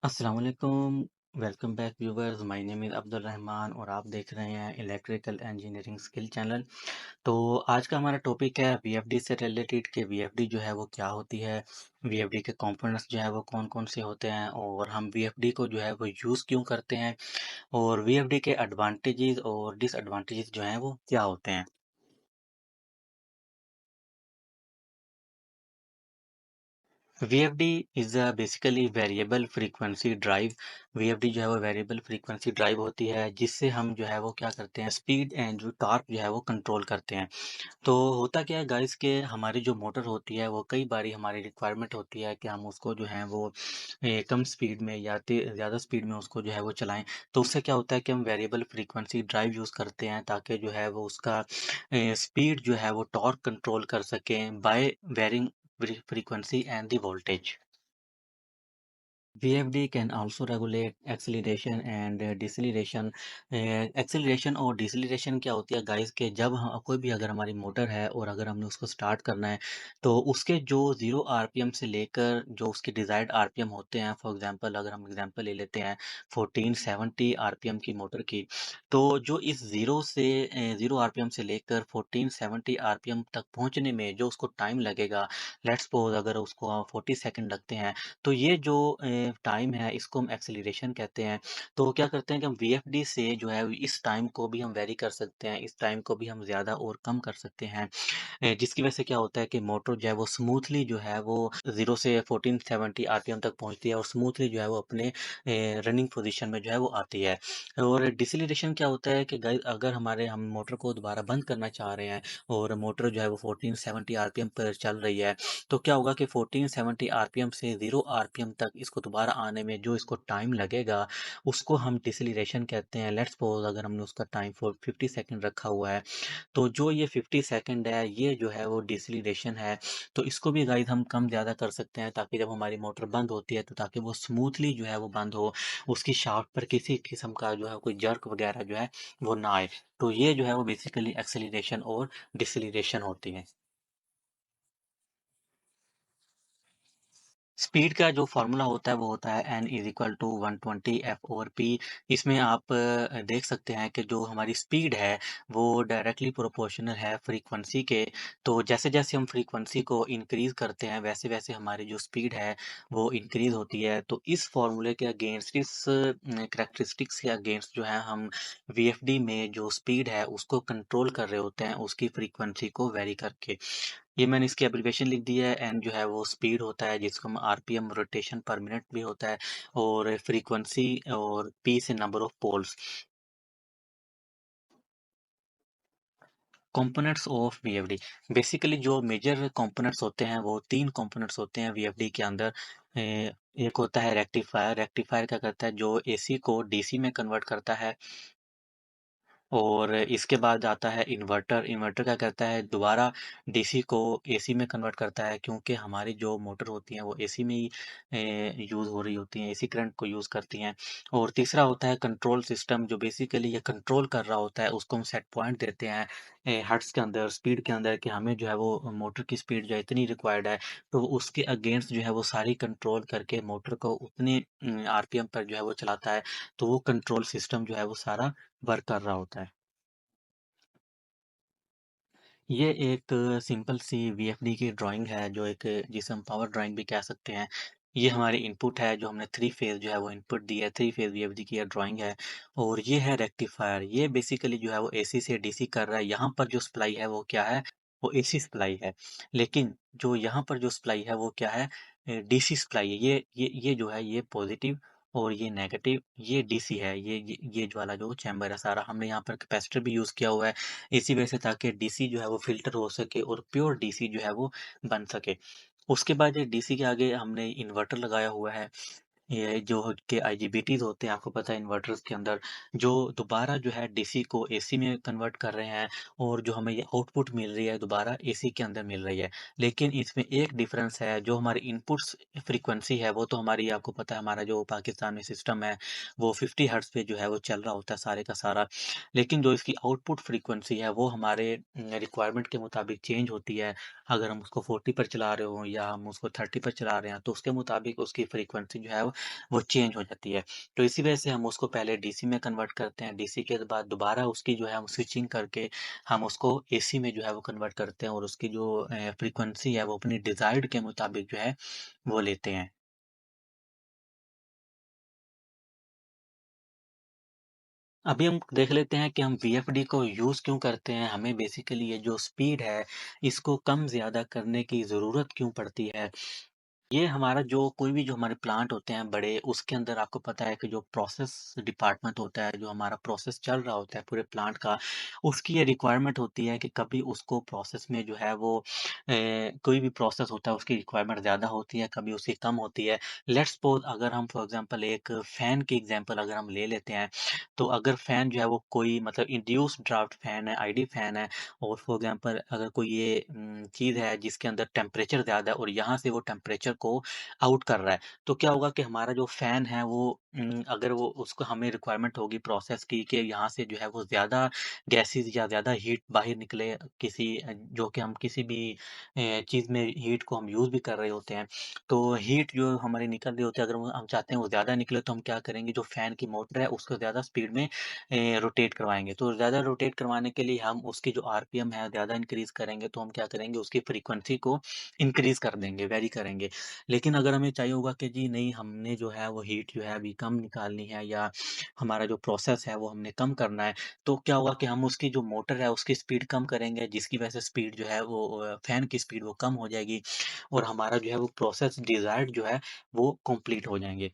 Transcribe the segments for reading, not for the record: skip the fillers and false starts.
अस्सलाम वालेकुम। Welcome back viewers. My name is Abdul Rahman और आप देख रहे हैं इलेक्ट्रिकल इंजीनियरिंग स्किल चैनल। तो आज का हमारा टॉपिक है वीएफडी से रिलेटेड कि वीएफडी जो है वो क्या होती है, वीएफडी के कंपोनेंट्स जो है वो कौन-कौन से होते हैं और हम वीएफडी को जो है वो यूज़ क्यों करते हैं और वीएफडी के एडवांटेजेस और डिसएडवांटेजेस जो हैं वो क्या होते हैं। VFD is a basically variable frequency drive. VFD जो है वो वेरिएबल फ्रीक्वेंसी ड्राइव होती है जिससे हम जो है वो क्या करते हैं, स्पीड एंड जो टॉर्क जो है वो कंट्रोल करते हैं। तो होता क्या है गाइस कि हमारी जो मोटर होती है वो कई बारी हमारी रिक्वायरमेंट होती है कि हम उसको जो है वो कम स्पीड में या ज़्यादा स्पीड में उसको जो है वो चलाएं। तो उससे क्या होता है कि हम वेरिएबल फ्रीक्वेंसी ड्राइव यूज़ करते हैं ताकि जो है वो उसका स्पीड जो है वो टॉर्क कंट्रोल कर सकें by varying frequency and the voltage. VFD can also regulate acceleration and deceleration। Acceleration और डिसलेरेशन क्या होती है गाइस के जब हम कोई भी अगर हमारी मोटर है और अगर हमने उसको स्टार्ट करना है तो उसके जो 0 आरपीएम से लेकर जो उसके डिज़ायर्ड आरपीएम होते हैं, फॉर एग्जांपल अगर हम एग्जांपल ले लेते हैं 1470 आरपीएम की मोटर की, तो जो इस 0 आरपीएम से लेकर 1470 आरपीएम तक पहुंचने में जो उसको टाइम लगेगा, लेट्स सपोज अगर उसको 40 सेकंड लगते हैं, तो ये जो टाइम है इसको हम एक्सेलरेशन कहते हैं। तो क्या करते हैं कि हम वीएफडी से जो है इस टाइम को भी हम वेरी कर सकते हैं, इस टाइम को भी हम ज़्यादा और कम कर सकते हैं। जिसकी वजह से क्या होता है कि मोटर जो है वो स्मूथली जो है वो 0 से 1470 आरपीएम तक पहुँचती है और स्मूथली जो है वो अपने रनिंग पोज़ीशन में जो है वो आती है। और डिसेलेरेशन क्या होता है कि गाइस अगर हमारे हम मोटर को दोबारा बंद करना चाह रहे हैं और मोटर जो है वो 1470 आरपीएम पर चल रही है, तो क्या होगा कि 1470 आरपीएम से 0 आरपीएम तक इसको दोबारा आने में जो इसको टाइम लगेगा, उसको हम डिसेलेरेशन कहते हैं। लेट्स सपोज़ अगर हमने उसका टाइम फॉर 50 सेकंड रखा हुआ है, तो जो ये 50 सेकंड है, ये जो है वो डिसेलेरेशन है। तो इसको भी गाइस हम कम-ज़्यादा कर सकते हैं ताकि जब हमारी मोटर बंद होती है, तो ताकि वो स्मूथली जो है वो बंद हो, उसकी शाफ्ट पर किसी किस्म का जो है कोई जर्क वगैरह जो है वो ना आए। तो ये जो है वो बेसिकली एक्सेलरेशन और डिसेलेरेशन होती है। स्पीड का जो फ़ॉर्मूला होता है वो होता है n is equal to 120 F/p। इसमें आप देख सकते हैं कि जो हमारी स्पीड है वो डायरेक्टली प्रोपोर्शनल है फ्रीक्वेंसी के। तो जैसे-जैसे हम फ्रीक्वेंसी को इंक्रीज़ करते हैं वैसे-वैसे हमारी जो स्पीड है वो इंक्रीज़ होती है। तो इस फ़ॉर्मूले के अगेंस्ट इस कैरेक्टरिस्टिक्स के अगेंस्ट जो है हम वीएफडी में जो स्पीड है उसको कंट्रोल कर रहे होते हैं उसकी फ्रीक्वेंसी को वेरी करके। ये मैंने इसकी एब्रिविएशन लिख दी है। एन जो है वो स्पीड होता है जिसको हम आरपीएम रोटेशन पर मिनट भी होता है और फ्रीक्वेंसी और पी से number of poles. Components of VFD basically जो मेजर कंपोनेंट्स होते हैं वो 3 कंपोनेंट्स होते हैं वीएफडी के अंदर। एक होता है रेक्टिफायर। रेक्टिफायर क्या करता है, जो एसी को डीसी में कन्वर्ट करता है। और इसके बाद आता है इन्वर्टर। इन्वर्टर क्या करता है, दोबारा डीसी को एसी में कन्वर्ट करता है क्योंकि हमारी जो मोटर होती हैं वो एसी में ही यूज़ हो रही होती हैं, एसी करंट को यूज़ करती हैं। और तीसरा होता है कंट्रोल सिस्टम, जो बेसिकली ये कंट्रोल कर रहा होता है, उसको हम सेट पॉइंट देते हैं हर्ट्ज़ के अंदर, स्पीड के अंदर कि हमें जो है वो मोटर की स्पीड जो है इतनी रिक्वायर्ड है, तो उसके अगेंस्ट जो है वो सारी कंट्रोल करके मोटर को उतने आरपीएम पर जो है वो चलाता है। तो वो कंट्रोल सिस्टम जो है वो सारा वर्क कर रहा होता है। ये एक सिंपल सी वीएफडी की ड्राइंग है, जो एक जिसे हम पावर ड्राइंग भी कह सकते हैं। ये हमारी इनपुट है जो हमने 3 फेज़ जो है वो इनपुट दी है, 3 फेज़ वीएफडी की ये ड्राइंग है। और ये है रेक्टिफायर, ये बेसिकली जो है वो एसी से डीसी कर रहा है। यहाँ पर जो सप्लाई है वो क्या है? वो एसी सप्लाई है। लेकिन जो यहाँ पर जो सप्लाई है वो क्या है? डीसी सप्लाई है। ये जो है ये पॉजिटिव और ये नेगेटिव, ये डीसी है। ये जो वाला जो चैम्बर है सारा, हमने यहाँ पर कैपेसिटर भी यूज़ किया हुआ है। इसी वजह से ताकि डीसी जो है वो फ़िल्टर हो सके और प्योर डीसी जो है वो बन सके। उसके बाद ये डीसी के आगे हमने इन्वर्टर लगाया हुआ है। ये जो के आईजीबीटीज़ होते हैं, आपको पता है इन्वर्टर्स के अंदर, जो दोबारा जो है डीसी को एसी में कन्वर्ट कर रहे हैं और जो हमें ये आउटपुट मिल रही है दोबारा एसी के अंदर मिल रही है। लेकिन इसमें एक डिफ़रेंस है, जो हमारी इनपुट्स फ्रीक्वेंसी है वो तो हमारी, आपको पता है हमारा जो पाकिस्तान में सिस्टम है वो 50 हर्ट्ज़ पे जो है वो चल रहा होता है सारे का सारा। लेकिन जो इसकी आउटपुट फ्रीक्वेंसी है वो हमारे रिक्वायरमेंट के मुताबिक चेंज होती है। अगर हम उसको 40 पर चला रहे हों या हम उसको 30 पर चला रहे हैं तो उसके मुताबिक उसकी फ्रीक्वेंसी जो है वो चेंज हो जाती है। तो इसी वजह से हम उसको पहले डीसी में कन्वर्ट करते हैं, डीसी के बाद दोबारा उसकी जो है हम स्विचिंग करके हम उसको एसी में जो है वो कन्वर्ट करते हैं और उसकी जो फ्रीक्वेंसी है वो अपनी डिज़ायर्ड के मुताबिक जो है वो लेते हैं। अभी हम देख लेते हैं कि हम वीएफडी को यूज़ क्यों करते हैं, हमें बेसिकली ये जो स्पीड है, इसको कम-ज़्यादा करने की ज़रूरत क्यों पड़ती है। ये हमारा जो कोई भी जो हमारे प्लांट होते हैं बड़े, उसके अंदर आपको पता है कि जो प्रोसेस डिपार्टमेंट होता है, जो हमारा प्रोसेस चल रहा होता है पूरे प्लांट का, उसकी ये रिक्वायरमेंट होती है कि कभी उसको प्रोसेस में जो है वो कोई भी प्रोसेस होता है उसकी रिक्वायरमेंट ज़्यादा होती है, कभी उसकी कम होती है। लेट्स सपोज़ अगर हम फॉर एग्ज़ाम्पल एक फ़ैन की एग्ज़ाम्पल अगर हम ले लेते हैं, तो अगर फ़ैन जो है वो कोई मतलब इंड्यूस्ड ड्राफ्ट फ़ैन है, आईडी फ़ैन है और फॉर एग्ज़ाम्पल अगर कोई ये चीज़ है जिसके अंदर टेम्परेचर ज़्यादा है और यहाँ से वो टेम्परेचर को आउट कर रहा है, तो क्या होगा कि हमारा जो फ़ैन है वो अगर वो उसको हमें रिक्वायरमेंट होगी प्रोसेस की कि यहाँ से जो है वो ज़्यादा गैसेज़ या ज़्यादा हीट बाहर निकले किसी जो कि हम किसी भी चीज़ में हीट को हम यूज़ भी कर रहे होते हैं। तो हीट जो हमारी निकल रही होती है अगर वो हम चाहते हैं वो ज़्यादा निकले तो हम क्या करेंगे जो फ़ैन की मोटर है उसको ज़्यादा स्पीड में रोटेट करवाएँगे। तो ज़्यादा रोटेट करवाने के लिए हम उसकी जो आरपीएम है ज़्यादा इंक्रीज़ करेंगे तो हम क्या करेंगे उसकी फ्रीक्वेंसी को इंक्रीज़ कर देंगे, वेरी करेंगे। लेकिन अगर हमें चाहिए होगा कि जी नहीं हमने जो है वो हीट जो है अभी कम निकालनी है या हमारा जो प्रोसेस है वो हमने कम करना है, तो क्या होगा कि हम उसकी जो मोटर है उसकी स्पीड कम करेंगे जिसकी वजह से स्पीड जो है वो फैन की स्पीड वो कम हो जाएगी और हमारा जो है वो प्रोसेस डिज़ायर्ड जो है वो कंप्लीट हो जाएँगे।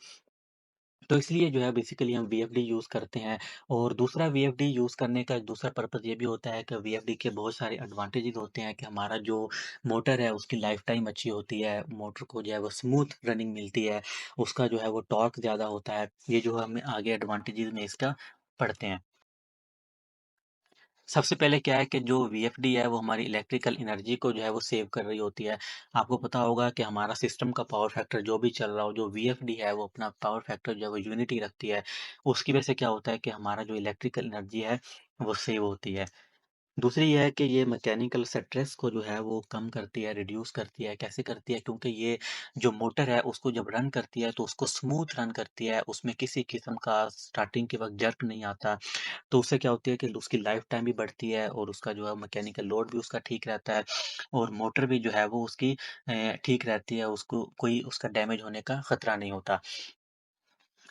तो इसलिए जो है बेसिकली हम वीएफडी यूज़ करते हैं और दूसरा वीएफडी यूज़ करने का एक दूसरा पर्पज़ ये भी होता है कि वीएफडी के बहुत सारे एडवांटेजेस होते हैं कि हमारा जो मोटर है उसकी लाइफ टाइम अच्छी होती है, मोटर को जो है वो स्मूथ रनिंग मिलती है, उसका जो है वो टॉर्क ज़्यादा होता है। ये जो हमें आगे एडवांटेजेस में इसका पढ़ते हैं। सबसे पहले क्या है कि जो वीएफडी है वो हमारी इलेक्ट्रिकल एनर्जी को जो है वो सेव कर रही होती है। आपको पता होगा कि हमारा सिस्टम का पावर फैक्टर जो भी चल रहा हो, जो वीएफडी है वो अपना पावर फैक्टर जो है वो यूनिटी रखती है। उसकी वजह से क्या होता है कि हमारा जो इलेक्ट्रिकल एनर्जी है वो सेव होती है। दूसरी ये है कि ये मैकेनिकल स्ट्रेस को जो है वो कम करती है, रिड्यूस करती है। कैसे करती है? क्योंकि ये जो मोटर है उसको जब रन करती है तो उसको स्मूथ रन करती है, उसमें किसी किस्म का स्टार्टिंग के वक़्त जर्क नहीं आता। तो उससे क्या होती है कि उसकी लाइफ टाइम भी बढ़ती है और उसका जो है मैकेनिकल लोड भी उसका ठीक रहता है और मोटर भी जो है वो उसकी ठीक रहती है, उसको कोई उसका डैमेज होने का खतरा नहीं होता।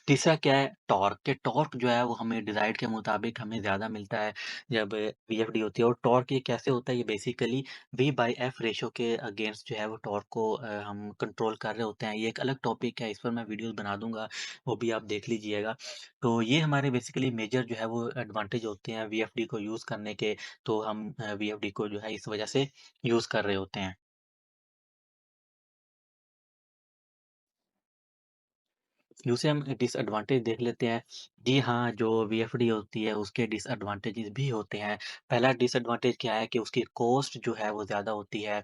तीसरा क्या है टॉर्क के टॉर्क जो है वो हमें डिज़ायर के मुताबिक हमें ज़्यादा मिलता है जब वीएफडी होती है और टॉर्क ये कैसे होता है ये बेसिकली V/F रेशो के अगेंस्ट जो है वो टॉर्क को हम कंट्रोल कर रहे होते हैं। ये एक अलग टॉपिक है, इस पर मैं वीडियोज़ बना दूँगा, वो भी आप देख लीजिएगा। तो ये हमारे बेसिकली मेजर जो है वो एडवांटेज होते हैं वीएफडी को यूज़ करने के, तो हम वीएफडी को जो है इस वजह से यूज़ कर रहे होते हैं। दूसरे हम डिसएडवांटेज देख लेते हैं। जी हाँ, जो वीएफडी होती है उसके डिसएडवांटेजेस भी होते हैं। पहला डिसएडवांटेज क्या है कि उसकी कॉस्ट जो है वो ज़्यादा होती है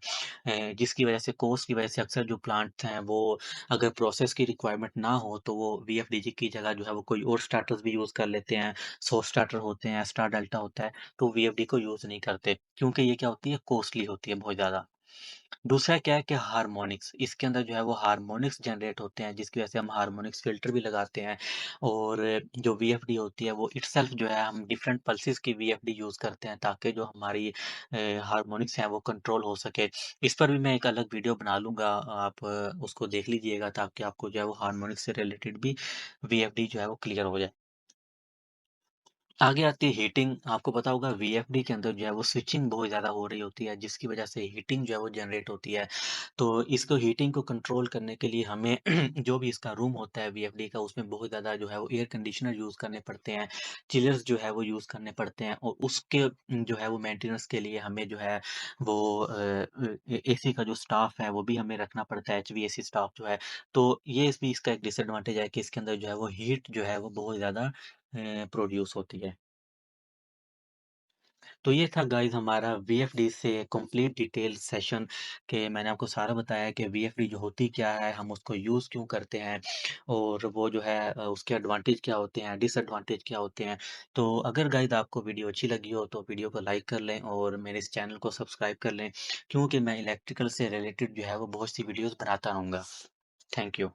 जिसकी वज़ह से कॉस्ट की वज़ह से अक्सर जो प्लांट्स हैं वो अगर प्रोसेस की रिक्वायरमेंट ना हो तो वो वीएफडीजी की जगह जो है वो कोई और स्टार्टर्स भी यूज़ कर लेते हैं। सो स्टार्टर होते हैं, स्टार डेल्टा होता है, तो वीएफडी को यूज़ नहीं करते क्योंकि ये क्या होती है कॉस्टली होती है बहुत ज़्यादा। दूसरा क्या है कि हार्मोनिक्स, इसके अंदर जो है वो हार्मोनिक्स जनरेट होते हैं जिसकी वजह से हम हार्मोनिक्स फ़िल्टर भी लगाते हैं और जो वीएफडी होती है वो इटसेल्फ जो है हम डिफरेंट पल्सेस की वीएफडी यूज़ करते हैं ताकि जो हमारी हार्मोनिक्स हैं वो कंट्रोल हो सके। इस पर भी मैं एक अलग वीडियो बना लूँगा, आप उसको देख लीजिएगा ताकि आपको जो है वो हार्मोनिक्स से रिलेटेड भी वीएफडी जो है वो क्लियर हो जाए। आगे आती है हीटिंग, आपको पता होगा वीएफडी के अंदर जो है वो स्विचिंग बहुत ज़्यादा हो रही होती है जिसकी वजह से हीटिंग जो है वो जनरेट होती है। तो इसको हीटिंग को कंट्रोल करने के लिए हमें जो भी इसका रूम होता है वीएफडी का उसमें बहुत ज़्यादा जो है वो एयर कंडीशनर यूज़ करने पड़ते हैं, चिलर्स जो है वो यूज़ करने पड़ते हैं और उसके जो है वो मेंटेनेंस के लिए हमें जो है वो एसी का जो स्टाफ है वो भी हमें रखना पड़ता है, एचवीएसी स्टाफ जो है। तो ये इस भी इसका एक डिसएडवांटेज है कि इसके अंदर जो है वो हीट जो है वो बहुत ज़्यादा प्रोड्यूस होती है। तो ये था गाइज़ हमारा वीएफडी से कंप्लीट डिटेल सेशन कि मैंने आपको सारा बताया कि वीएफडी जो होती क्या है, हम उसको यूज़ क्यों करते हैं और वो जो है उसके एडवांटेज क्या होते हैं, डिसएडवांटेज क्या होते हैं। तो अगर गाइज़ आपको वीडियो अच्छी लगी हो तो वीडियो को लाइक कर लें और मेरे इस चैनल को सब्सक्राइब कर लें क्योंकि मैं इलेक्ट्रिकल से रिलेटेड जो है वो बहुत सी वीडियोज़ बनाता रहूँगा। Thank you.